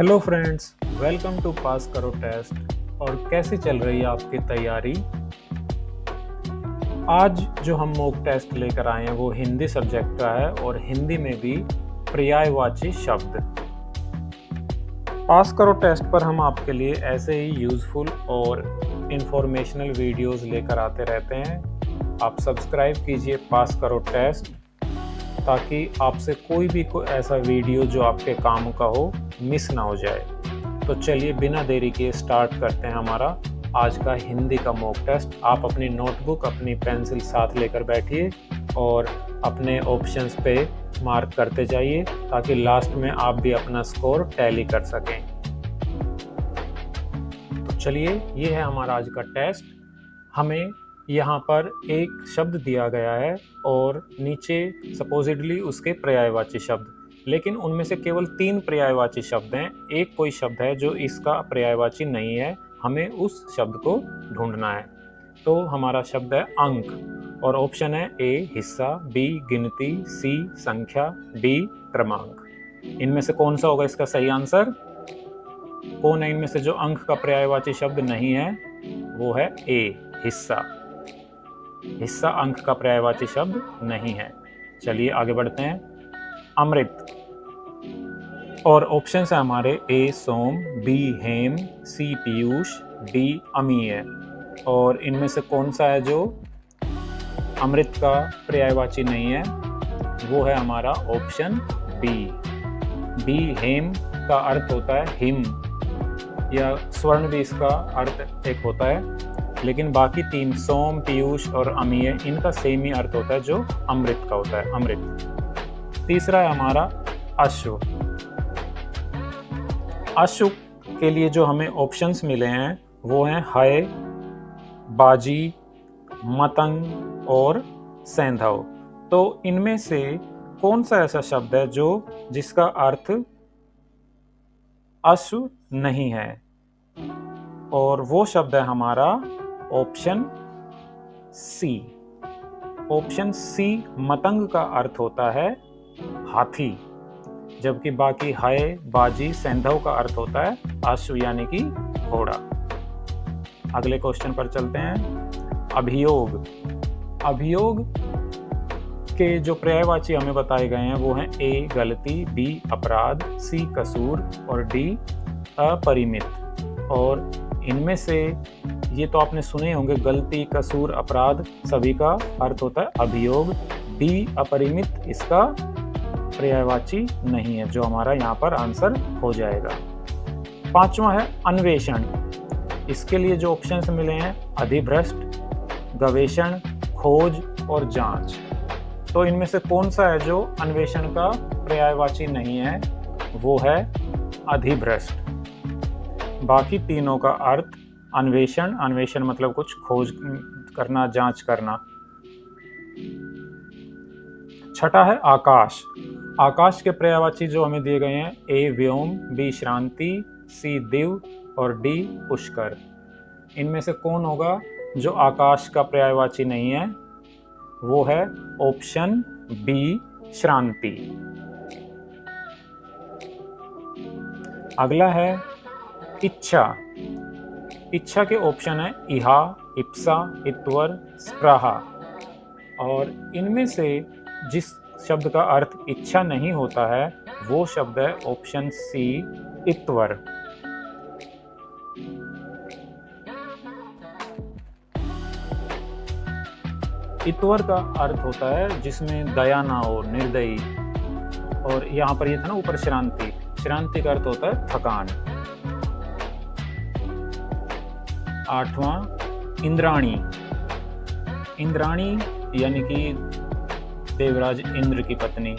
Hello friends, welcome to पास करो test. और कैसी चल रही है आपकी तैयारी? आज जो हम मॉक टेस्ट लेकर आए हैं वो हिंदी सब्जेक्ट का है और हिंदी में भी पर्यायवाची शब्द। पास करो टेस्ट पर हम आपके लिए ऐसे ही यूज़फुल और इंफॉर्मेशनल वीडियोस लेकर आते रहते हैं। आप सब्सक्राइब कीजिए पास करो टेस्ट, ताकि आपसे कोई भी ऐसा वीडियो जो आपके काम का हो मिस ना हो जाए। तो चलिए बिना देरी के स्टार्ट करते हैं हमारा आज का हिंदी का मॉक टेस्ट। आप अपनी नोटबुक, अपनी पेंसिल साथ लेकर बैठिए और अपने ऑप्शंस पे मार्क करते जाइए, ताकि लास्ट में आप भी अपना स्कोर टैली कर सकें। तो चलिए, ये है हमारा आज का टेस्ट। हमें यहाँ पर एक शब्द दिया गया है और नीचे सपोजिटली उसके पर्यायवाची शब्द, लेकिन उनमें से केवल 3 पर्यायवाची शब्द हैं। एक कोई शब्द है जो इसका पर्यायवाची नहीं है, हमें उस शब्द को ढूंढना है। तो हमारा शब्द है अंक और ऑप्शन है ए हिस्सा, बी गिनती, सी संख्या, डी क्रमांक। इनमें से कौन सा होगा इसका सही आंसर? कौन है इनमें से जो अंक का पर्यायवाची शब्द नहीं है? वो है ए हिस्सा। हिस्सा अंक का पर्यायवाची शब्द नहीं है। चलिए आगे बढ़ते हैं। अमृत और ऑप्शन है हमारे ए सोम, बी हेम, सी पीयूष, डी अमीय। और इनमें से कौन सा है जो अमृत का पर्यायवाची नहीं है? वो है हमारा ऑप्शन बी। बी हेम का अर्थ होता है हिम, या स्वर्ण भी इसका अर्थ एक होता है, लेकिन बाकी 3 सोम, पीयूष और अमीय इनका सेम ही अर्थ होता है जो अमृत का होता है, अमृत। तीसरा है हमारा अश्व। अश्व के लिए जो हमें ऑप्शंस मिले हैं वो हैं हय, बाजी, मतंग और सैंधव। तो इनमें से कौन सा ऐसा शब्द है जो जिसका अर्थ अश्व नहीं है? और वो शब्द है हमारा ऑप्शन सी। ऑप्शन सी मतंग का अर्थ होता है हाथी, जबकि बाकी हय, बाजी, सैंधव का अर्थ होता है अश्व यानी कि घोड़ा। अगले क्वेश्चन पर चलते हैं। अभियोग। अभियोग के जो पर्यायवाची हमें बताए गए हैं वो हैं ए गलती, बी अपराध, सी कसूर और डी अपरिमित। और इनमें से ये तो आपने सुने होंगे, गलती, कसूर, अपराध सभी का अर्थ होता है अभियोग। डी अपरिमित इसका पर्यायवाची नहीं है, जो हमारा यहाँ पर आंसर हो जाएगा। पांचवा है अन्वेषण। इसके लिए जो ऑप्शंस मिले हैं अधिभ्रष्ट, गवेषण, खोज और जांच। तो इनमें से कौन सा है जो अन्वेषण का पर्यायवाची नहीं है? वो है अधिभ्रष्ट। बाकी तीनों का अर्थ अन्वेषण, अन्वेषण मतलब कुछ खोज करना, जांच करना। छठा है आकाश। आकाश के पर्यायवाची जो हमें दिए गए हैं ए व्योम, बी श्रांति, सी दिव और डी पुष्कर। इनमें से कौन होगा जो आकाश का पर्यायवाची नहीं है? वो है ऑप्शन बी श्रांति। अगला है इच्छा। इच्छा के ऑप्शन है इहा, इप्सा, इत्वर, स्प्राहा। और इनमें से जिस शब्द का अर्थ इच्छा नहीं होता है वो शब्द है ऑप्शन सी इत्वर। इत्वर का अर्थ होता है जिसमें दया ना हो, निर्दयी। और यहाँ पर ये था ना ऊपर श्रांति, श्रांति का अर्थ होता है थकान। आठवां इंद्राणी। इंद्राणी यानी कि देवराज इंद्र की पत्नी।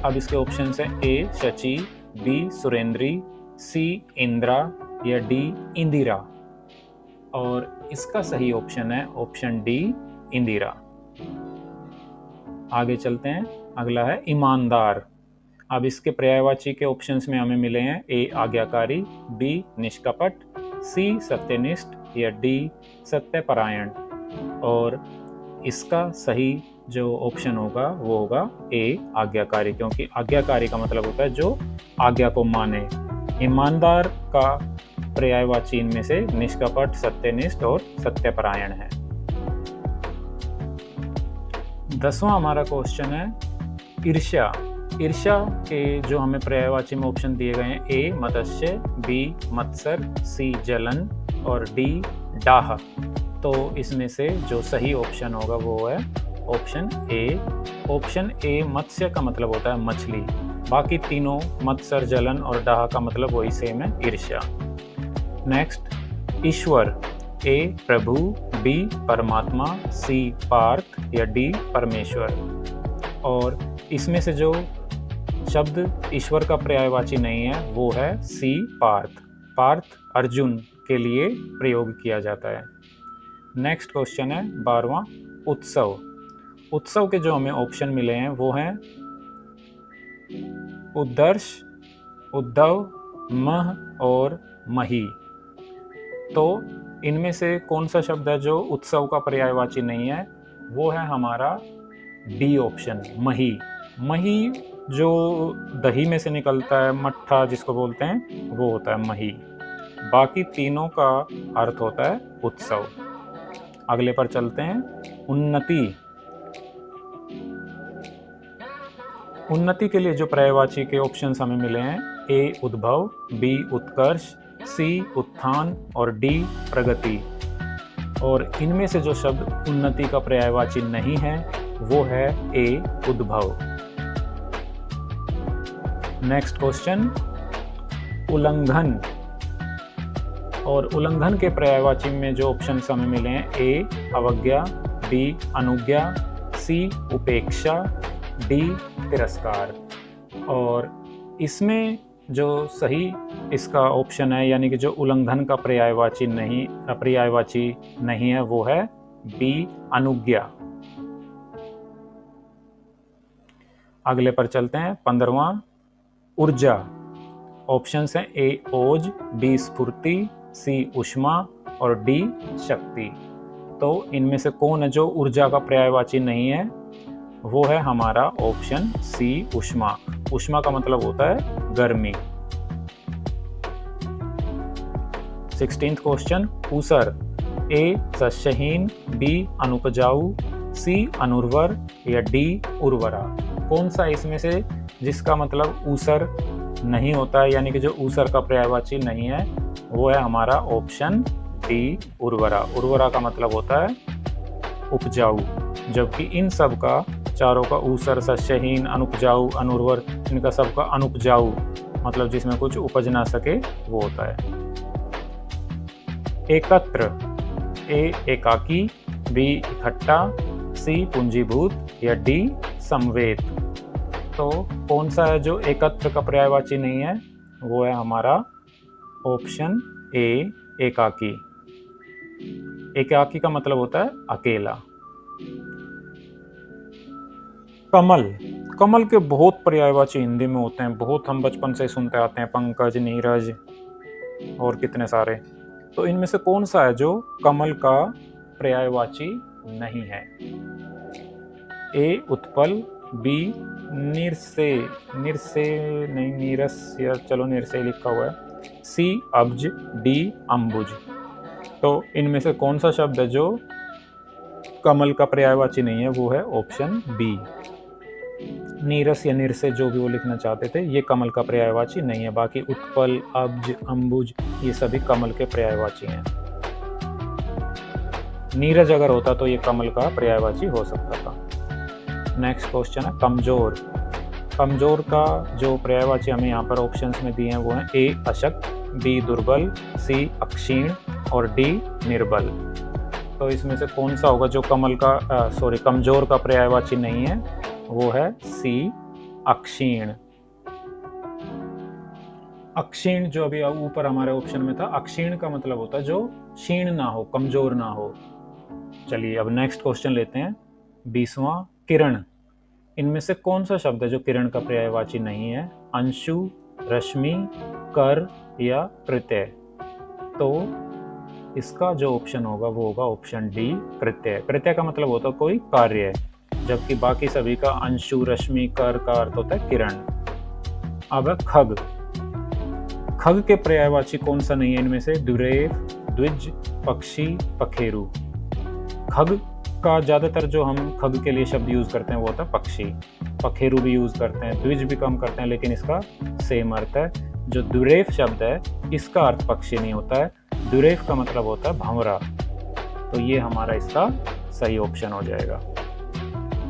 अब इसके ऑप्शन है ए शची, बी सुरेंद्री, सी इंद्रा या डी इंदिरा। और इसका सही ऑप्शन है ऑप्शन डी इंदिरा। आगे चलते हैं। अगला है ईमानदार। अब इसके पर्यायवाची के ऑप्शंस में हमें मिले हैं ए आज्ञाकारी, बी निष्कपट, सी सत्यनिष्ठ या डी सत्यपरायण। और इसका सही जो ऑप्शन होगा वो होगा ए आज्ञाकारी, क्योंकि आज्ञाकारी का मतलब होता है जो आज्ञा को माने। ईमानदार का पर्यायवाची इनमें से निष्कपट, सत्यनिष्ठ और सत्यपरायण है। 10वां हमारा क्वेश्चन है ईर्ष्या। ईर्ष्या के जो हमें पर्यायवाची में ऑप्शन दिए गए हैं, ए मत्स्य, बी मत्सर, सी जलन और डी डाह। तो इसमें से जो सही ऑप्शन होगा वो है ऑप्शन ए। ऑप्शन ए मत्स्य का मतलब होता है मछली, बाकी तीनों मत्सर, जलन और डाह का मतलब वही सेम है, ईर्ष्या। नेक्स्ट ईश्वर, ए प्रभु, बी परमात्मा, सी पार्थ या डी परमेश्वर। और इसमें से जो शब्द ईश्वर का पर्यायवाची नहीं है वो है सी पार्थ। पार्थ अर्जुन के लिए प्रयोग किया जाता है। नेक्स्ट क्वेश्चन है 12वां उत्सव। उत्सव के जो हमें ऑप्शन मिले हैं वो हैं उद्दर्श, उद्धव, मह और मही। तो इनमें से कौन सा शब्द है जो उत्सव का पर्यायवाची नहीं है? वो है हमारा डी ऑप्शन, मही। मही जो दही में से निकलता है, मट्ठा जिसको बोलते हैं, वो होता है मही। बाकी तीनों का अर्थ होता है उत्सव। अगले पर चलते हैं उन्नति। उन्नति के लिए जो पर्यायवाची के ऑप्शंस हमें मिले हैं, ए उद्भव, बी उत्कर्ष, सी उत्थान और डी प्रगति। और इनमें से जो शब्द उन्नति का पर्यायवाची नहीं है वो है ए उद्भव। नेक्स्ट क्वेश्चन उल्लंघन। और उल्लंघन के पर्यायवाची में जो ऑप्शन हमें मिले हैं, ए अवज्ञा, बी अनुज्ञा, सी उपेक्षा, डी तिरस्कार। और इसमें जो सही इसका ऑप्शन है, यानी कि जो उल्लंघन का पर्यायवाची नहीं है वो है बी अनुज्ञा। अगले पर चलते हैं 15वां ऊर्जा। ऑप्शंस हैं ए ओज, बी स्फूर्ति, सी ऊष्मा और डी शक्ति। तो इनमें से कौन है जो ऊर्जा का पर्यायवाची नहीं है? वो है हमारा ऑप्शन सी ऊष्मा। ऊष्मा का मतलब होता है गर्मी। 16th क्वेश्चन ऊसर। ए शस्यहीन, बी अनुपजाऊ, सी अनुर्वर या डी उर्वरा। कौन सा इसमें से जिसका मतलब ऊसर नहीं होता है, यानी कि जो ऊसर का पर्यायवाची नहीं है, वो है हमारा ऑप्शन डी उर्वरा। उर्वरा का मतलब होता है उपजाऊ। जबकि इन सब का, चारों का, ऊसर, शस्यहीन, अनुपजाऊ, अनुर्वर, इनका सबका अनुपजाऊ मतलब जिसमें कुछ उपज ना सके वो होता है। एकत्र। ए एकाकी, बी इकट्ठा, सी पूंजीभूत या डी समवेत। तो कौन सा है जो एकत्र का पर्यायवाची नहीं है? वो है हमारा ऑप्शन ए एकाकी। एकाकी का मतलब होता है अकेला। कमल। कमल के बहुत पर्यायवाची हिंदी में होते हैं, बहुत हम बचपन से सुनते आते हैं, पंकज, नीरज और कितने सारे। तो इनमें से कौन सा है जो कमल का पर्यायवाची नहीं है? ए उत्पल, बी निरसे, नहीं नीरस, या चलो निरसे लिखा हुआ है, सी अब्ज, डी अम्बुज। तो इनमें से कौन सा शब्द है जो कमल का पर्यायवाची नहीं है? वो है ऑप्शन बी। नीरस या निरसे जो भी वो लिखना चाहते थे, ये कमल का पर्यायवाची नहीं है। बाकी उत्पल, अब्ज, अम्बुज ये सभी कमल के पर्यायवाची हैं। नीरज अगर होता तो ये कमल का पर्यायवाची हो सकता था। नेक्स्ट क्वेश्चन है कमजोर। कमजोर का जो पर्यायवाची हमें यहाँ पर ऑप्शंस में दिए हैं वो हैं ए अशक्त, बी दुर्बल, सी अक्षीण और डी निर्बल। तो इसमें से कौन सा होगा जो कमजोर का पर्यायवाची नहीं है? वो है सी अक्षीण। अक्षीण जो अभी ऊपर हमारे ऑप्शन में था, अक्षीण का मतलब होता है जो क्षीण ना हो, कमजोर ना हो। चलिए अब नेक्स्ट क्वेश्चन लेते हैं 20वां किरण। इनमें से कौन सा शब्द है जो किरण का पर्यायवाची नहीं है? अंशु, रश्मि, कर या प्रत्यय। तो इसका जो ऑप्शन होगा वो होगा ऑप्शन डी प्रत्यय। प्रत्यय का मतलब होता है कोई कार्य, जबकि बाकी सभी का अंशु, रश्मि, कर का अर्थ होता है किरण। अब है खग। खग के पर्यायवाची कौन सा नहीं है इनमें से? द्विरेफ, द्विज, पक्षी, पखेरु। खग का ज़्यादातर जो हम खग के लिए शब्द यूज़ करते हैं वो होता है पक्षी। पखेरु भी यूज़ करते हैं, द्विज भी कम करते हैं, लेकिन इसका सेम अर्थ है। जो द्विरेफ शब्द है इसका अर्थ पक्षी नहीं होता है, द्विरेफ का मतलब होता है भंवरा। तो ये हमारा इसका सही ऑप्शन हो जाएगा।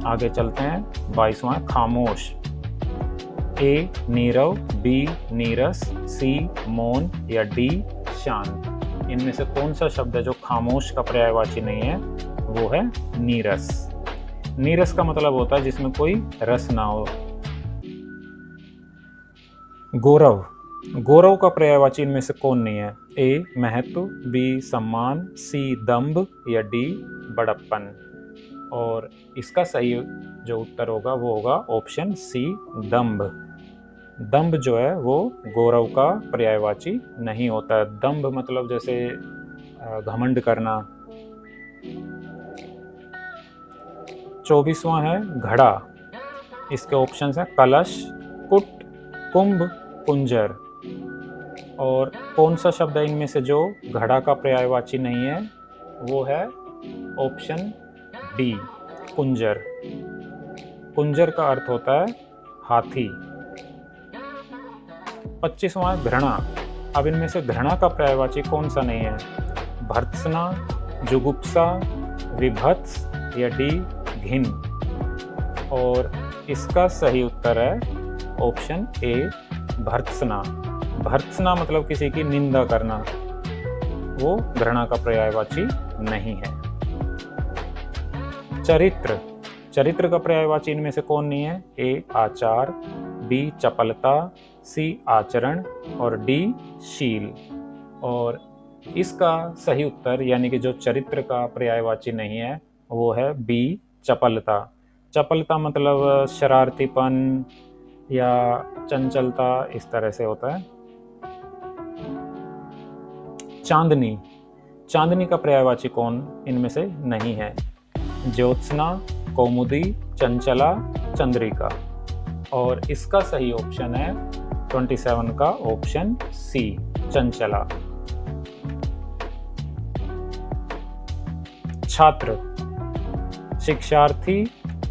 आगे चलते हैं। 22वां खामोश। ए नीरव, बी नीरस, सी मौन या डी शांत। इनमें से कौन सा शब्द है जो खामोश का पर्यायवाची नहीं है? वो है नीरस। नीरस का मतलब होता है जिसमें कोई रस ना हो। गौरव। गौरव का पर्यायवाची इनमें से कौन नहीं है? ए महत्व, बी सम्मान, सी दंभ या डी बड़प्पन। और इसका सही जो उत्तर होगा वो होगा ऑप्शन सी दंभ। दंभ जो है वो गौरव का पर्यायवाची नहीं होता है। दंभ मतलब जैसे घमंड करना। 24वां है घड़ा। इसके ऑप्शन है कलश, कुट, कुंभ, कुंजर। और कौन सा शब्द है इनमें से जो घड़ा का पर्यायवाची नहीं है? वो है ऑप्शन डी कुंजर। कुंजर का अर्थ होता है हाथी। 25वां घृणा। अब इनमें से घृणा का पर्यायवाची कौन सा नहीं है? भर्त्सना, जुगुप्सा, विभत्स या डी घिन। और इसका सही उत्तर है ऑप्शन ए भर्त्सना। भर्त्सना मतलब किसी की निंदा करना, वो घृणा का पर्यायवाची नहीं है। चरित्र। चरित्र का पर्यायवाची इनमें से कौन नहीं है? ए आचार, बी चपलता, सी आचरण और डी शील। और इसका सही उत्तर यानी कि जो चरित्र का पर्यायवाची नहीं है वो है बी चपलता। चपलता मतलब शरारतीपन या चंचलता, इस तरह से होता है। चांदनी। चांदनी का पर्यायवाची कौन इनमें से नहीं है? ज्योत्सना, कौमुदी, चंचला, चंद्रिका। और इसका सही ऑप्शन है 27 का ऑप्शन सी चंचला। छात्र। शिक्षार्थी,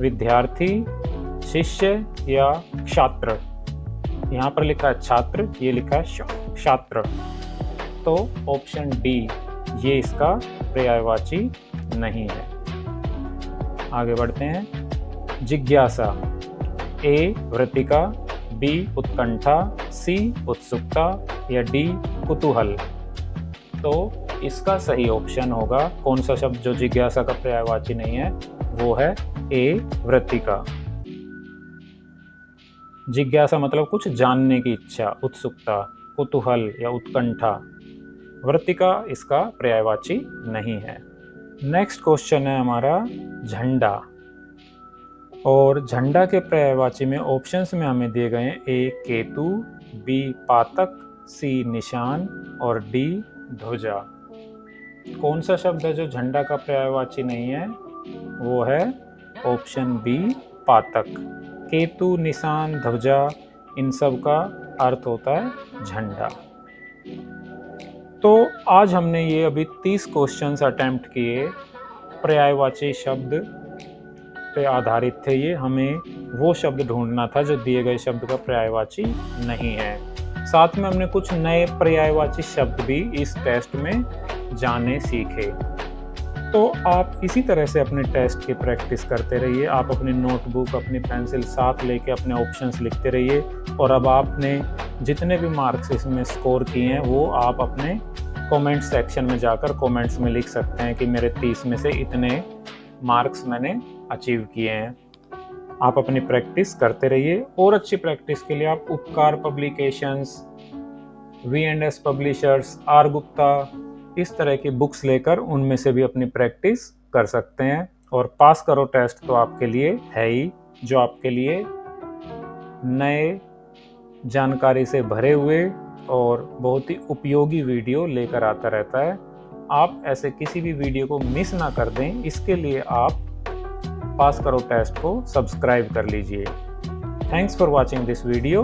विद्यार्थी, शिष्य या छात्र। यहाँ पर लिखा है छात्र, ये लिखा है छात्र। तो ऑप्शन डी ये इसका पर्यायवाची नहीं है। आगे बढ़ते हैं। जिज्ञासा। ए वृत्तिका, बी उत्कंठा, सी उत्सुकता या डी कुतूहल। तो इसका सही ऑप्शन होगा कौन सा शब्द जो जिज्ञासा का पर्यायवाची नहीं है? वो है ए वृत्तिका। जिज्ञासा मतलब कुछ जानने की इच्छा, उत्सुकता, कुतूहल या उत्कंठा। वृत्तिका इसका पर्यायवाची नहीं है। नेक्स्ट क्वेश्चन है हमारा झंडा। और झंडा के पर्यायवाची में ऑप्शंस में हमें दिए गए हैं ए केतु, बी पातक, सी निशान और डी ध्वजा। कौन सा शब्द है जो झंडा का पर्यायवाची नहीं है? वो है ऑप्शन बी पातक। केतु, निशान, ध्वजा इन सब का अर्थ होता है झंडा। तो आज हमने ये अभी 30 क्वेश्चंस अटेम्प्ट किए। पर्यायवाची शब्द पे आधारित थे ये। हमें वो शब्द ढूंढना था जो दिए गए शब्द का पर्यायवाची नहीं है। साथ में हमने कुछ नए पर्यायवाची शब्द भी इस टेस्ट में जाने सीखे। तो आप इसी तरह से अपने टेस्ट की प्रैक्टिस करते रहिए। आप अपनी नोटबुक, अपनी पेंसिल साथ लेके अपने ऑप्शंस लिखते रहिए। और अब आपने जितने भी मार्क्स इसमें स्कोर किए हैं वो आप अपने कमेंट सेक्शन में जाकर कमेंट्स में लिख सकते हैं कि मेरे 30 में से इतने मार्क्स मैंने अचीव किए हैं। आप अपनी प्रैक्टिस करते रहिए। और अच्छी प्रैक्टिस के लिए आप उपकार publications, V&S publishers, are Gupta इस तरह की बुक्स लेकर उनमें से भी अपनी प्रैक्टिस कर सकते हैं। और पास करो टेस्ट तो आपके लिए है ही, जो आपके लिए नए जानकारी से भरे हुए और बहुत ही उपयोगी वीडियो लेकर आता रहता है। आप ऐसे किसी भी वीडियो को मिस ना कर दें, इसके लिए आप पास करो टेस्ट को सब्सक्राइब कर लीजिए। Thanks for watching this video.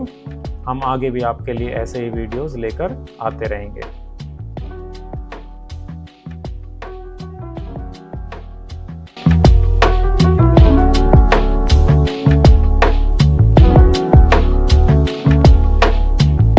हम आगे भी आपके लिए ऐसे ही वीडियोस लेकर आते रहेंगे।